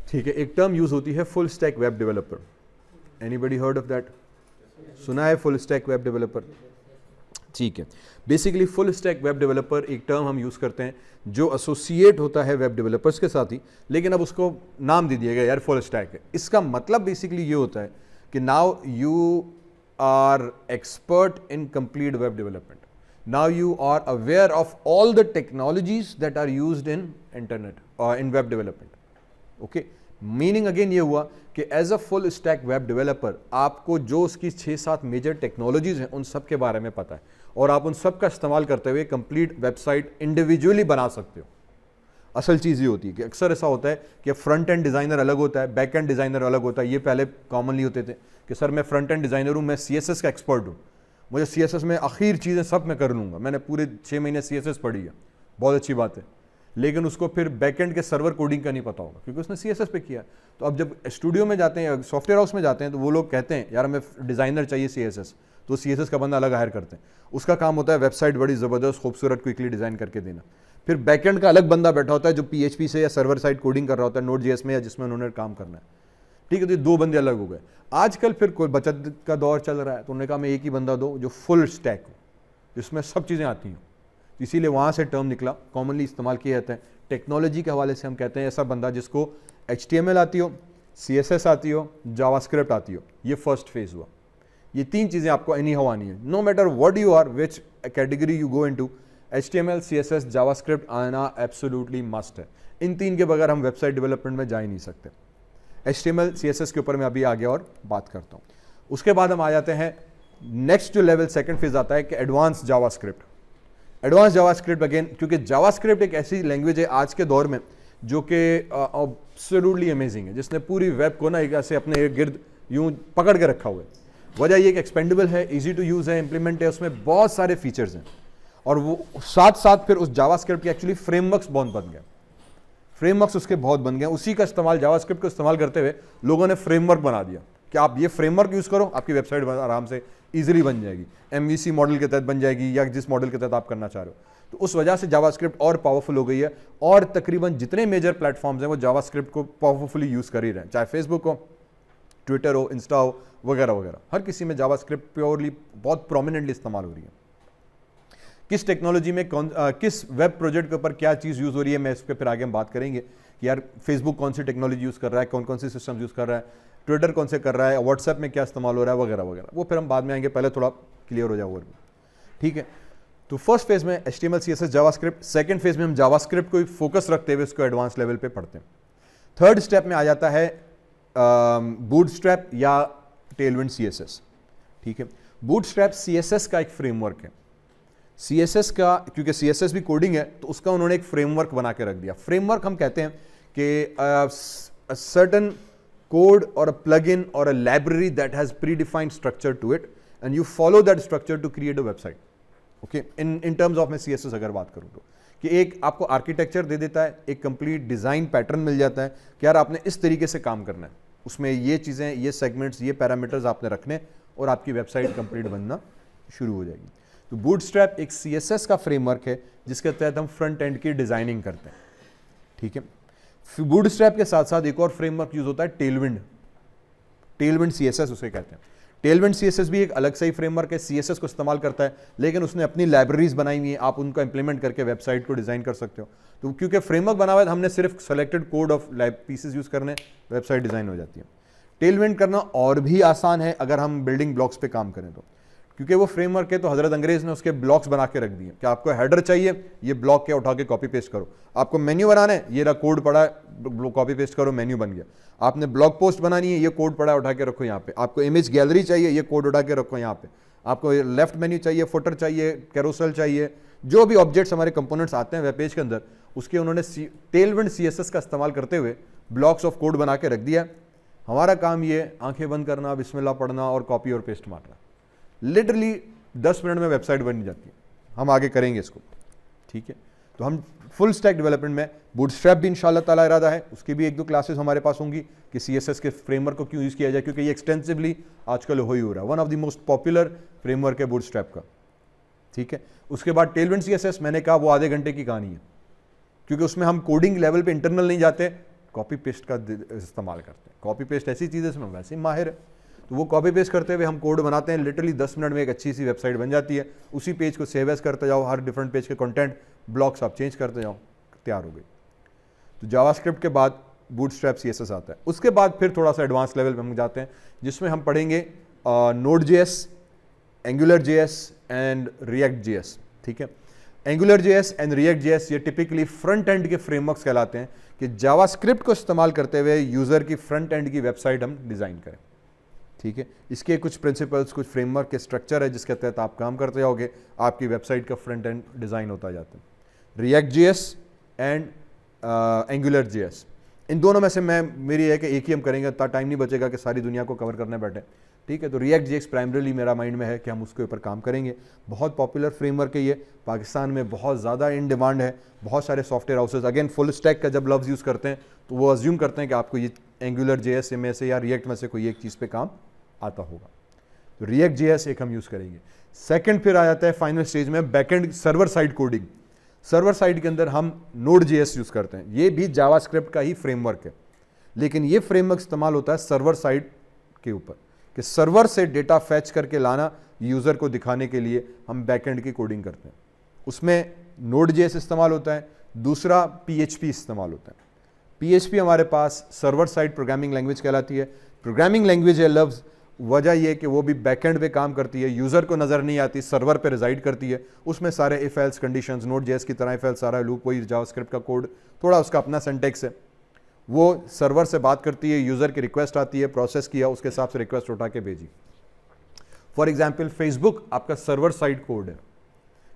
ठीक है, एक टर्म यूज होती है full stack web developer. Anybody heard of that? सुना है फुल स्टैक वेब डेवलपर? ठीक है, basically full stack web developer एक टर्म हम यूज करते हैं जो एसोसिएट होता है वेब डेवलपर्स के साथ ही, लेकिन अब उसको नाम दे दिया गया यार फुल स्टैक है। इसका मतलब बेसिकली ये होता है कि now you are expert in complete web development, now you are aware of all the technologies that are used in internet और in web development. Okay, meaning again ये हुआ कि as a full stack web developer आपको जो उसकी 6-7 major technologies हैं उन सब के बारे में पता है और आप उन सब का इस्तेमाल करते हुए कंप्लीट वेबसाइट इंडिविजुअली बना सकते हो। असल चीज़ ये होती है कि अक्सर ऐसा होता है कि फ्रंट एंड डिज़ाइनर अलग होता है, बैक एंड डिज़ाइनर अलग होता है। ये पहले कॉमनली होते थे कि सर मैं फ्रंट एंड डिज़ाइनर हूँ, मैं CSS का एक्सपर्ट हूँ, मुझे CSS में आखिर चीज़ें सब मैं कर लूँगा, मैंने पूरे 6 महीने CSS पढ़ी है, बहुत अच्छी बात है, लेकिन उसको फिर बैकएंड के सर्वर कोडिंग का नहीं पता होगा क्योंकि उसने CSS पे किया। तो अब जब स्टूडियो में जाते हैं या सॉफ्टवेयर हाउस में जाते हैं तो वो लोग कहते हैं यार हमें डिज़ाइनर चाहिए CSS, तो CSS का बंदा अलग हायर करते हैं। उसका काम होता है वेबसाइट बड़ी ज़बरदस्त खूबसूरत क्विकली डिज़ाइन करके देना। फिर बैकएंड का अलग बंदा बैठा होता है जो PHP से या सर्वर साइड कोडिंग कर रहा होता है Node.js में या जिसमें उन्होंने काम करना है। ठीक है, तो ये 2 बंदे अलग हो गए। आजकल फिर कोई बचत का दौर चल रहा है तो उन्होंने कहा मैं एक ही बंदा दो जो फुल स्टैक हो, जिसमें सब चीज़ें आती हैं। इसीलिए वहाँ से टर्म निकला, कॉमनली इस्तेमाल किया जाता है टेक्नोलॉजी के हवाले से। हम कहते हैं ऐसा बंदा जिसको HTML आती हो, CSS आती हो, जावास्क्रिप्ट आती हो। ये फर्स्ट फेज हुआ। ये 3 चीज़ें आपको एनी हाउ आनी है, no matter what you are, which category you go into. HTML, CSS, JavaScript आना एब्सोल्युटली मस्ट है। इन 3 के बगैर हम वेबसाइट डेवलपमेंट में जा ही नहीं सकते। HTML, CSS के ऊपर मैं अभी आगे और बात करता हूँ। उसके बाद हम आ जाते हैं नेक्स्ट जो लेवल सेकंड फेज आता है कि advance JavaScript. Advance JavaScript again, क्योंकि जावास्क्रिप्ट एक ऐसी लैंग्वेज है आज के दौर में जो कि एब्सोल्युटली अमेजिंग है, जिसने पूरी वेब को ना एक ऐसे अपने गिर्द यूं पकड़ के रखा हुआ है। वजह ये कि एक्सपेंडेबल है, इजी टू यूज़ है, इंप्लीमेंट है, उसमें बहुत सारे फीचर्स हैं और वो साथ साथ फिर उस जावास्क्रिप्ट के एक्चुअली फ्रेमवर्क्स बहुत बन गए, फ्रेमवर्क्स उसके बहुत बन गए। उसी का इस्तेमाल, जावास्क्रिप्ट को इस्तेमाल करते हुए लोगों ने फ्रेमवर्क बना दिया कि आप ये फ्रेमवर्क यूज़ करो, आपकी वेबसाइट आराम से ईजिली बन जाएगी, MVC मॉडल के तहत बन जाएगी या जिस मॉडल के तहत आप करना चाह रहे हो। तो उस वजह से जावास्क्रिप्ट और पावरफुल हो गई है और तकरीबन जितने मेजर प्लेटफॉर्म्स हैं वो जावास्क्रिप्ट को पावरफुली यूज़ कर ही रहे हैं, चाहे फेसबुक हो, ट्विटर हो, इंस्टा हो, वगैरह वगैरह। हर किसी में जावास्क्रिप्ट प्योरली बहुत प्रोमिनेंटली इस्तेमाल हो रही है। किस टेक्नोलॉजी में किस वेब प्रोजेक्ट के ऊपर क्या चीज़ यूज़ हो रही है, मैं इस पर फिर आगे हम बात करेंगे कि यार फेसबुक कौन सी टेक्नोलॉजी यूज़ कर रहा है, कौन कौन सी सिस्टम यूज़ कर रहा है, ट्विटर कौन से कर रहा है, व्हाट्सएप में क्या इस्तेमाल हो रहा है, वगैरह वगैरह। वो फिर हम बाद में आएंगे, पहले थोड़ा क्लियर हो जाए और। ठीक है, तो फर्स्ट फेज में HTML, CSS, JavaScript. Second phase में हम जावास्क्रिप्ट को फोकस रखते हुए इसको एडवांस लेवल पे पढ़ते हैं। थर्ड स्टेप में आ जाता है बूटस्ट्रैप या टेलविंड CSS। ठीक है, बूटस्ट्रैप CSS का एक फ्रेमवर्क है। CSS का, क्योंकि CSS भी कोडिंग है तो उसका उन्होंने एक फ्रेमवर्क बना के रख दिया। फ्रेमवर्क हम कहते हैं कि certain code or a plugin or a library that has predefined structure to it and you follow that structure to create a website. Okay, in terms of मैं CSS अगर बात करूँ तो कि एक आपको आर्किटेक्चर दे देता है, एक कंप्लीट डिज़ाइन पैटर्न मिल जाता है कि यार आपने इस तरीके से काम करना है, उसमें ये चीज़ें, ये सेगमेंट्स, ये पैरामीटर्स आपने रखने और आपकी वेबसाइट कंप्लीट बनना शुरू हो जाएगी। तो बूटस्ट्रैप एक CSS का फ्रेमवर्क है जिसके तहत हम फ्रंट एंड की डिज़ाइनिंग करते हैं। ठीक है, बूटस्ट्रैप के साथ साथ एक और फ्रेमवर्क यूज होता है टेलविंड। टेलविंड CSS उसे कहते हैं। टेलविंड CSS भी एक अलग से ही फ्रेमवर्क है, CSS को इस्तेमाल करता है लेकिन उसने अपनी लाइब्रेरीज बनाई हुई हैं, आप उनका इंप्लीमेंट करके वेबसाइट को डिज़ाइन कर सकते हो। तो क्योंकि फ्रेमवर्क बना हुआ है, हमने सिर्फ selected code of pieces use करने, वेबसाइट डिज़ाइन हो जाती है। टेलविंड करना और भी आसान है अगर हम बिल्डिंग ब्लॉक्स पे काम करें तो, क्योंकि वो फ्रेमवर्क है तो हजरत अंग्रेज ने उसके ब्लॉक्स बना के रख दिए कि आपको हेडर चाहिए, ये ब्लॉक क्या उठा के कॉपी पेस्ट करो। आपको मेन्यू बनाना है, ये रहा कोड पड़ा है, कॉपी पेस्ट करो, मेन्यू बन गया। आपने ब्लॉग पोस्ट बनानी है, ये कोड पड़ा है, उठा के रखो यहाँ पे। आपको इमेज गैलरी चाहिए, ये कोड उठा के रखो यहाँ पे। आपको लेफ्ट मेन्यू चाहिए, फुटर चाहिए, कैरोसेल चाहिए, जो भी ऑब्जेक्ट्स हमारे कंपोनेंट्स आते हैं वेब पेज के अंदर, उसके उन्होंने टेलविंड CSS का इस्तेमाल करते हुए ब्लॉक्स ऑफ कोड बना के रख दिया। हमारा काम ये आंखें बंद करना, बिस्मिल्लाह पढ़ना और कॉपी और पेस्ट मारना। लिटरली 10 मिनट में वेबसाइट बन जाती है। हम आगे करेंगे इसको। ठीक है, तो हम फुल स्टैक डेवलपमेंट में बूटस्ट्रैप भी इंशाल्लाह ताला इरादा है, उसकी भी 1-2 क्लासेस हमारे पास होंगी कि CSS के फ्रेमवर्क को क्यों यूज़ किया जाए, क्योंकि ये एक्सटेंसिवली आजकल हो ही हो रहा है। One of the most popular framework है बूटस्ट्रैप का। ठीक है, उसके बाद टेलविंड CSS, मैंने कहा वो आधे घंटे की कहानी है, क्योंकि उसमें हम कोडिंग लेवल पे इंटरनल नहीं जाते, कॉपी पेस्ट का इस्तेमाल करते हैं। कॉपी पेस्ट ऐसी चीज़ है इसमें वैसे ही माहिर है, तो वो कॉपी पेस्ट करते हुए हम कोड बनाते हैं, लिटरली 10 मिनट में एक अच्छी सी वेबसाइट बन जाती है। उसी पेज को सेव एज करते जाओ, हर डिफरेंट पेज के कंटेंट ब्लॉक्स आप चेंज करते जाओ, तैयार हो गई। तो जावास्क्रिप्ट के बाद बूटस्ट्रैप CSS आता है। उसके बाद फिर थोड़ा सा एडवांस लेवल पे हम जाते हैं, जिसमें हम पढ़ेंगे Node.js, AngularJS एंड React.js। ठीक है, AngularJS एंड React.js ये टिपिकली फ्रंट एंड के फ्रेमवर्क्स कहलाते हैं कि जावास्क्रिप्ट को इस्तेमाल करते हुए यूज़र की फ्रंट एंड की वेबसाइट हम डिज़ाइन करें। ठीक है, इसके कुछ प्रिंसिपल्स, कुछ फ्रेमवर्क के स्ट्रक्चर है जिसके तहत आप काम करते जाओगे, आपकी वेबसाइट का फ्रंट एंड डिज़ाइन होता जाता है। React.js एंड AngularJS, इन दोनों में से मेरी है कि एक ही हम करेंगे, इतना टाइम नहीं बचेगा कि सारी दुनिया को कवर करने बैठे। ठीक है, तो React.js प्राइमरीली मेरा माइंड में है कि हम उसके ऊपर काम करेंगे। बहुत पॉपुलर फ्रेमवर्क है ये, पाकिस्तान में बहुत ज़्यादा इन डिमांड है। बहुत सारे software houses again full stack का जब लफ्ज़ यूज़ करते हैं तो वो अज्यूम करते हैं कि आपको ये AngularJS में से या React में से कोई एक चीज़ पे काम आता होगा। तो React.js एक हम यूज़ करेंगे। सेकेंड फिर आ जाता है फाइनल स्टेज में backend server side coding. Server side के अंदर हम Node.js यूज़ करते हैं, ये भी जावास्क्रिप्ट का ही फ्रेमवर्क है, लेकिन ये फ्रेमवर्क इस्तेमाल होता है सर्वर साइड के ऊपर, कि सर्वर से डेटा फैच करके लाना यूज़र को दिखाने के लिए हम बैकएंड की कोडिंग करते हैं। उसमें Node.js इस्तेमाल होता है, दूसरा PHP इस्तेमाल होता है। PHP हमारे पास सर्वर साइड प्रोग्रामिंग लैंग्वेज कहलाती है। प्रोग्रामिंग लैंग्वेज है लफ्ज़, वजह यह कि वो भी बैकएंड पे काम करती है, यूज़र को नज़र नहीं आती, सर्वर पे रिजाइड करती है। उसमें सारे इफ एल्स कंडीशंस, Node.js की तरह इफ एल्स सारा लूप, वही जावास्क्रिप्ट का कोड, थोड़ा उसका अपना सिंटैक्स है। वो सर्वर से बात करती है, यूज़र की रिक्वेस्ट आती है, प्रोसेस किया, उसके हिसाब से रिक्वेस्ट उठा के भेजी। फॉर एग्जाम्पल फेसबुक आपका सर्वर साइड कोड है।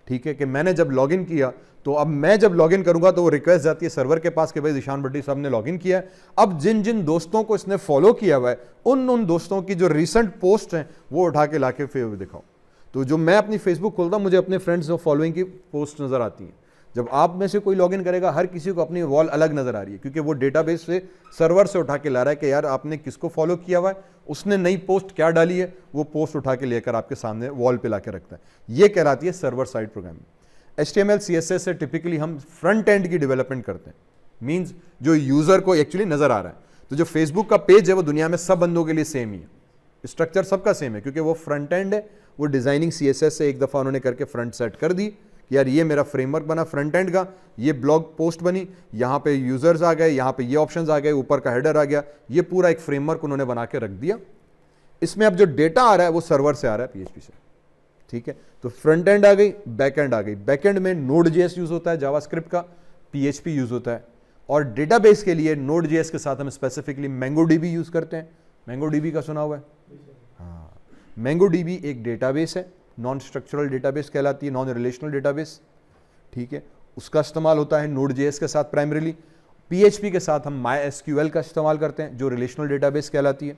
ठीक है, कि मैंने जब लॉगिन किया तो अब मैं जब लॉगिन करूंगा तो वो रिक्वेस्ट जाती है सर्वर के पास कि भाई ईशान भट्टी साहब ने लॉगिन किया है। अब जिन जिन दोस्तों को इसने फॉलो किया हुआ है उन दोस्तों की जो रिसेंट पोस्ट हैं वो उठा के लाके फिर दिखाओ। तो जो मैं अपनी फेसबुक खोलता हूँ मुझे अपने फ्रेंड्स और फॉलोइंग की पोस्ट नज़र आती हैं। जब आप में से कोई लॉगिन करेगा हर किसी को अपनी वॉल अलग नज़र आ रही है, क्योंकि वो डेटाबेस से सर्वर से उठा के ला रहा है कि यार आपने किसको फॉलो किया हुआ है, उसने नई पोस्ट क्या डाली है, वो पोस्ट उठा के लेकर आपके सामने वॉल पे लाके रखता है। ये कहलाती है server side programming. HTML CSS से टिपिकली हम फ्रंट एंड की डेवलपमेंट करते हैं, मींस जो यूज़र को एक्चुअली नज़र आ रहा है। तो जो फेसबुक का पेज है वो दुनिया में सब बंदों के लिए सेम ही है, स्ट्रक्चर सबका सेम है, क्योंकि वो फ्रंट एंड है। वो डिज़ाइनिंग CSS से एक दफ़ा उन्होंने करके फ्रंट सेट कर दी कि यार ये मेरा फ्रेमवर्क बना फ्रंट एंड का, ये ब्लॉग पोस्ट बनी, यहाँ पे यूज़र्स आ गए, यहाँ पे ये ऑप्शंस आ गए, ऊपर का हेडर आ गया, ये पूरा एक फ्रेमवर्क उन्होंने बना के रख दिया। इसमें अब जो डेटा आ रहा है वो सर्वर से आ रहा है, PHP से। ठीक है, तो फ्रंट एंड आ गई, बैक एंड आ गई। बैक एंड में Node.js यूज होता है जावास्क्रिप्ट का, PHP यूज होता है, और डेटाबेस के लिए Node.js के साथ हम स्पेसिफिकली MongoDB यूज करते हैं। MongoDB का सुना हुआ है? हाँ, MongoDB एक डेटाबेस है, नॉन स्ट्रक्चरल डेटाबेस कहलाती है, नॉन रिलेशनल डेटाबेस। ठीक है, उसका इस्तेमाल होता है Node.js के साथ प्राइमरीली। PHP के साथ हम MySQL का इस्तेमाल करते हैं जो रिलेशनल डेटाबेस कहलाती है।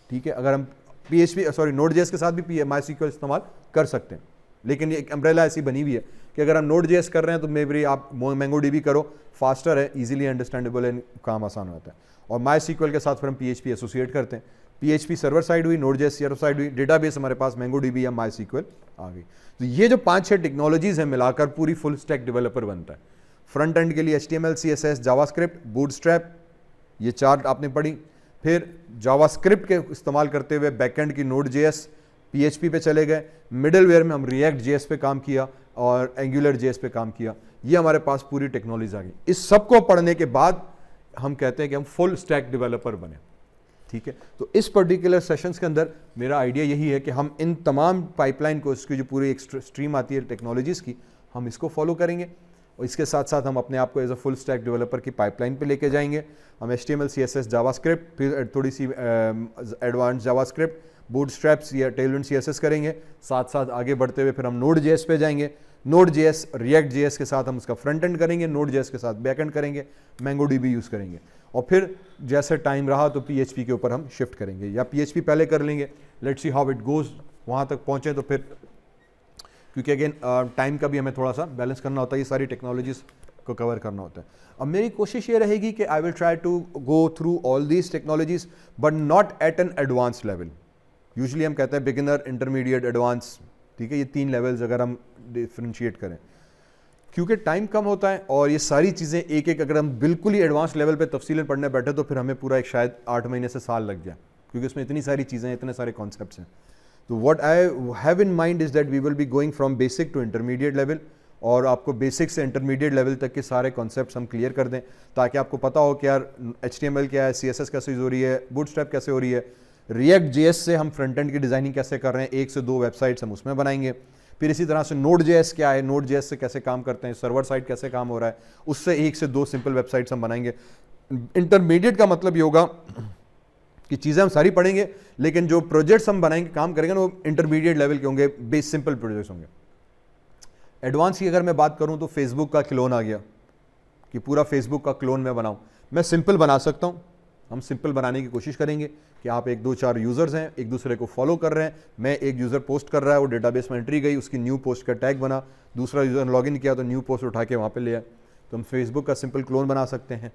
ठीक है, अगर हम Node.js के साथ भी MySQL इस्तेमाल कर सकते हैं, लेकिन ये एक अम्ब्रेला ऐसी बनी हुई है कि अगर हम Node.js कर रहे हैं तो मे बी आप MongoDB करो, फास्टर है, इजीली अंडरस्टैंडेबल है, काम आसान होता है। और MySQL के साथ फिर हम PHP एसोसिएट करते हैं। PHP सर्वर साइड हुई, Node.js सर्वर साइड हुई, डेटाबेस हमारे पास MongoDB या MySQL आ गई। तो ये जो 5-6 टेक्नोलॉजीज हैं मिलाकर पूरी फुल स्टैक डेवलपर बनता है। फ्रंट एंड के लिए HTML, CSS, जावास्क्रिप्ट, बूटस्ट्रैप, ये 4 आपने पढ़ी। फिर जावास्क्रिप्ट के इस्तेमाल करते हुए बैकएंड की Node.js, PHP पे चले गए। मिडलवेयर में हम React.js पे काम किया और AngularJS पे काम किया। ये हमारे पास पूरी टेक्नोलॉजी आ गई। इस सब को पढ़ने के बाद हम कहते हैं कि हम फुल स्टैक डेवलपर बने। ठीक है, तो इस पर्टिकुलर सेशंस के अंदर मेरा आइडिया यही है कि हम इन तमाम पाइपलाइन को, इसकी जो पूरी एक स्ट्रीम आती है टेक्नोलॉजीज़ की, हम इसको फॉलो करेंगे और इसके साथ साथ हम अपने आप को as a full stack developer की पाइपलाइन पे लेके जाएंगे। हम HTML, CSS, जावास्क्रिप्ट, फिर थोड़ी सी एडवांस जावास्क्रिप्ट, बूटस्ट्रैप्स या टेलविंड CSS करेंगे। साथ साथ आगे बढ़ते हुए फिर हम Node.js पे जाएंगे। Node.js, React.js के साथ हम उसका फ्रंट एंड करेंगे, Node.js के साथ बैक एंड करेंगे, MongoDB यूज़ करेंगे, और फिर जैसे टाइम रहा तो PHP के ऊपर हम शिफ्ट करेंगे, या PHP पहले कर लेंगे, let's see how it goes. वहाँ तक पहुँचे तो फिर, क्योंकि अगेन टाइम का भी हमें थोड़ा सा बैलेंस करना होता है, ये सारी टेक्नोलॉजीज़ को कवर करना होता है। अब मेरी कोशिश ये रहेगी कि I will try to go through all these technologies but not at an advance level. Usually हम कहते हैं बिगिनर, इंटरमीडिएट, एडवांस। ठीक है, ये 3 लेवल्स अगर हम डिफ्रेंशिएट करें, क्योंकि टाइम कम होता है और ये सारी चीज़ें एक एक अगर हम बिल्कुल ही एडवांस लेवल पे तफसीलन पढ़ने बैठे तो फिर हमें पूरा एक शायद 8 महीने से साल लग जाए, क्योंकि उसमें इतनी सारी चीज़ें इतने सारे कॉन्सेप्ट्स हैं। तो what I have in mind is that we will be going from basic to intermediate level, और आपको बेसिक से इंटरमीडिएट लेवल तक के सारे कॉन्सेप्ट्स हम क्लियर कर दें, ताकि आपको पता हो कि यार HTML क्या है, CSS कैसे यूज़ हो रही है, बूटस्ट्रैप कैसे हो रही है, रिएक्ट JS से हम फ्रंट एंड की डिज़ाइनिंग कैसे कर रहे हैं, 1 से 2 वेबसाइट्स हम उसमें बनाएंगे। फिर इसी तरह से Node.js क्या है, Node.js से कैसे काम करते हैं, सर्वर साइड कैसे काम हो रहा है, उससे 1 से 2 सिंपल वेबसाइट्स हम बनाएंगे। इंटरमीडिएट का मतलब ये होगा कि चीज़ें हम सारी पढ़ेंगे, लेकिन जो प्रोजेक्ट्स हम बनाएंगे, काम करेंगे ना, वो इंटरमीडिएट लेवल के होंगे, बेस सिंपल प्रोजेक्ट्स होंगे। एडवांस की अगर मैं बात करूं तो फेसबुक का क्लोन आ गया कि पूरा फेसबुक का क्लोन मैं बनाऊं। मैं सिंपल बना सकता हूं, हम सिंपल बनाने की कोशिश करेंगे कि आप 1 2 4 यूज़र्स हैं, एक दूसरे को फॉलो कर रहे हैं, मैं एक यूज़र पोस्ट कर रहा है, वो डेटाबेस में एंट्री गई, उसकी न्यू पोस्ट का टैग बना, दूसरा यूज़र लॉगिन किया तो न्यू पोस्ट उठा के वहाँ पे ले आए, तो हम फेसबुक का सिंपल क्लोन बना सकते हैं।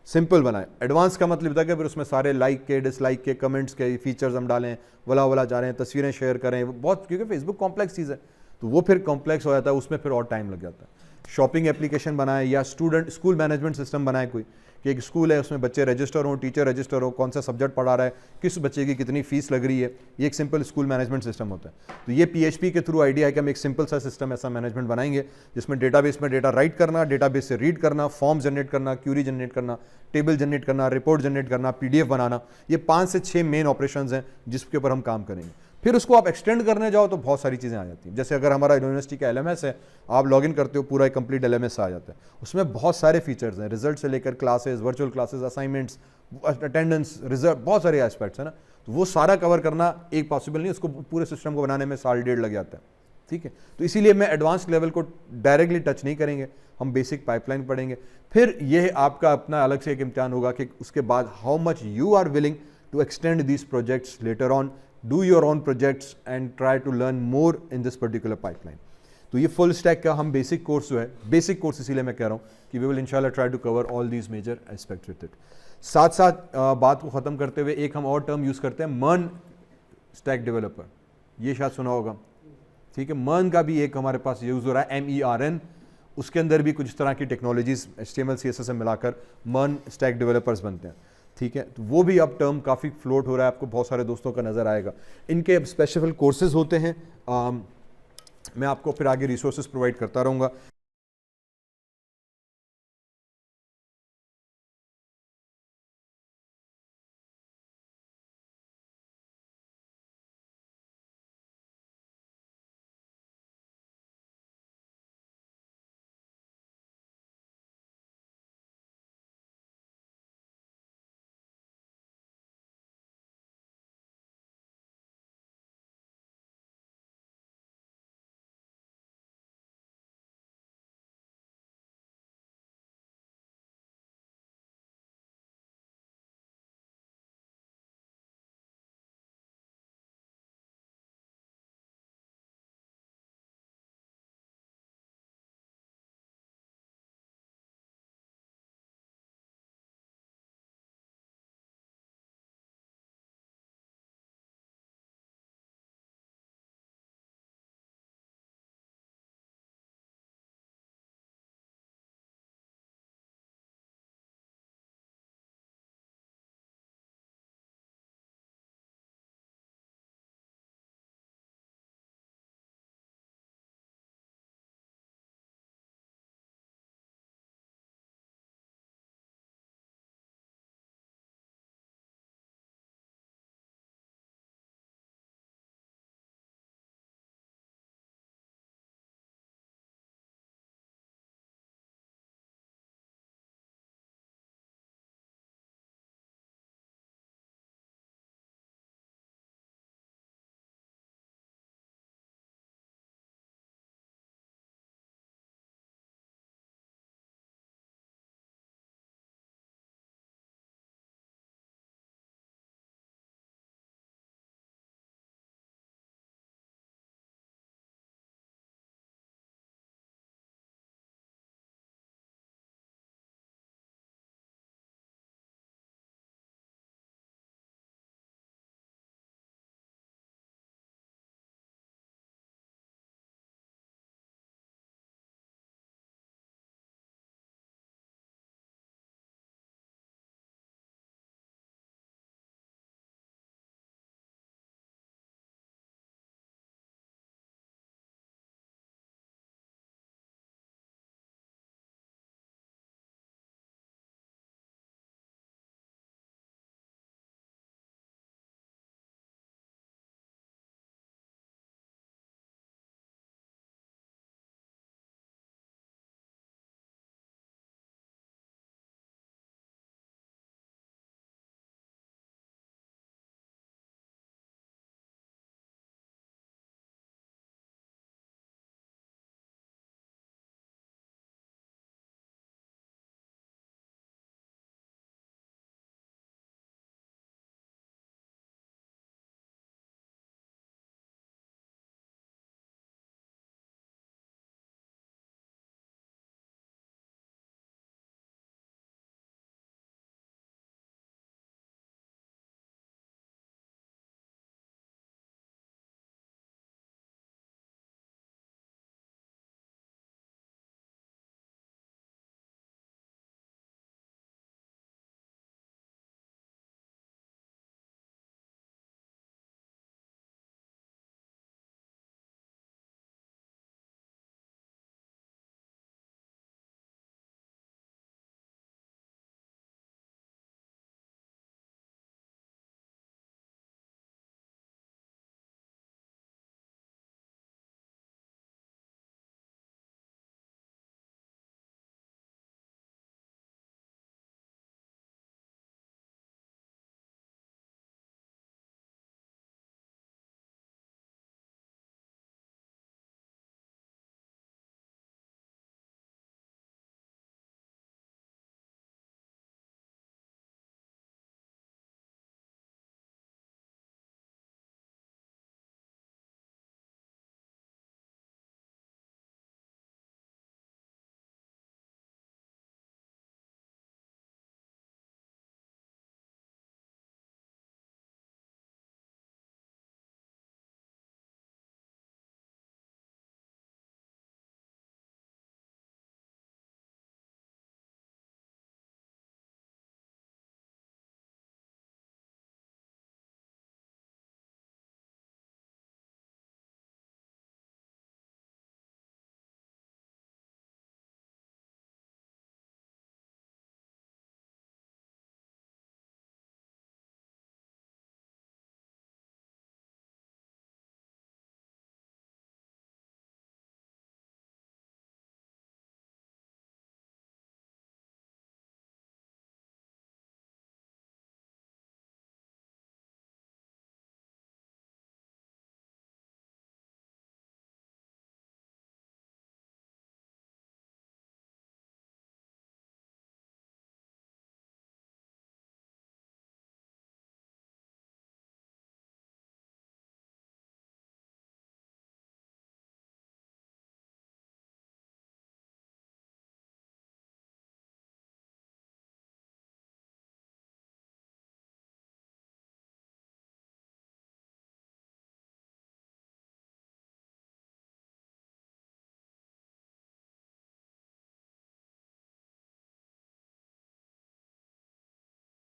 सिंपल बनाए। एडवांस का मतलब था कि फिर उसमें सारे लाइक के, डिसलाइक के, कमेंट्स के फीचर्स हम डालें, वला जा रहे हैं, तस्वीरें शेयर करें, बहुत, क्योंकि फेसबुक कॉम्प्लेक्स चीज़ है तो वो फिर कॉम्प्लेक्स हो जाता है, उसमें फिर और टाइम लग जाता है। शॉपिंग एप्लीकेशन बनाए या स्कूल मैनेजमेंट सिस्टम बनाए, कोई कि एक स्कूल है उसमें बच्चे रजिस्टर हो, टीचर रजिस्टर हो, कौन सा सब्जेक्ट पढ़ा रहा है, किस बच्चे की कितनी फीस लग रही है, ये एक सिंपल स्कूल मैनेजमेंट सिस्टम होता है। तो ये PHP के थ्रू आइडिया है कि हम एक सिंपल सा सिस्टम ऐसा मैनेजमेंट बनाएंगे जिसमें डेटाबेस में डेटा राइट करना, डेटाबेस से रीड करना, फॉर्म जनरेट करना, क्यूरी जनरेट करना, टेबल जनरेट करना, रिपोर्ट जनरेट करना, PDF बनाना, ये 5 से 6 मेन ऑपरेशंस हैं जिसके ऊपर हम काम करेंगे। फिर उसको आप एक्सटेंड करने जाओ तो बहुत सारी चीज़ें आ जाती हैं। जैसे अगर हमारा यूनिवर्सिटी का LMS है, आप लॉगिन करते हो, पूरा एक कंप्लीट LMS आ जाता है, उसमें बहुत सारे फीचर्स हैं, रिजल्ट से लेकर classes, virtual classes, assignments, attendance, result, बहुत सारे एस्पेक्ट्स हैं ना, तो वो सारा कवर करना एक पॉसिबल नहीं, उसको पूरे सिस्टम को बनाने में 1.5 साल लग जाता है। ठीक है, तो इसीलिए मैं एडवांस लेवल को डायरेक्टली टच नहीं करेंगे, हम बेसिक पाइपलाइन पढ़ेंगे। फिर यह आपका अपना अलग से एक इम्तिहान होगा कि उसके बाद how much you are willing to extend these projects later on, do your own projects and try to learn more in this particular pipeline। तो ये फुल स्टैक का हम बेसिक कोर्स जो है, बेसिक कोर्स इसीलिए मैं कह रहा हूँ कि we will इंशाल्लाह try to cover all these major aspects with it। साथ साथ बात को ख़त्म करते हुए एक हम और टर्म यूज़ करते हैं, MERN स्टैक डेवलपर, ये शायद सुना होगा। ठीक है, MERN का भी एक हमारे पास यूज़ हो रहा है, MERN, उसके अंदर भी कुछ तरह की टेक्नोलॉजीज HTML CSS से मिलाकर MERN स्टैक डेवलपर्स बनते हैं। ठीक है, तो वो भी अब टर्म काफ़ी फ्लोट हो रहा है, आपको बहुत सारे दोस्तों का नज़र आएगा। इनके स्पेसिफिक कोर्सेज होते हैं, मैं आपको फिर आगे रिसोर्सेज प्रोवाइड करता रहूँगा।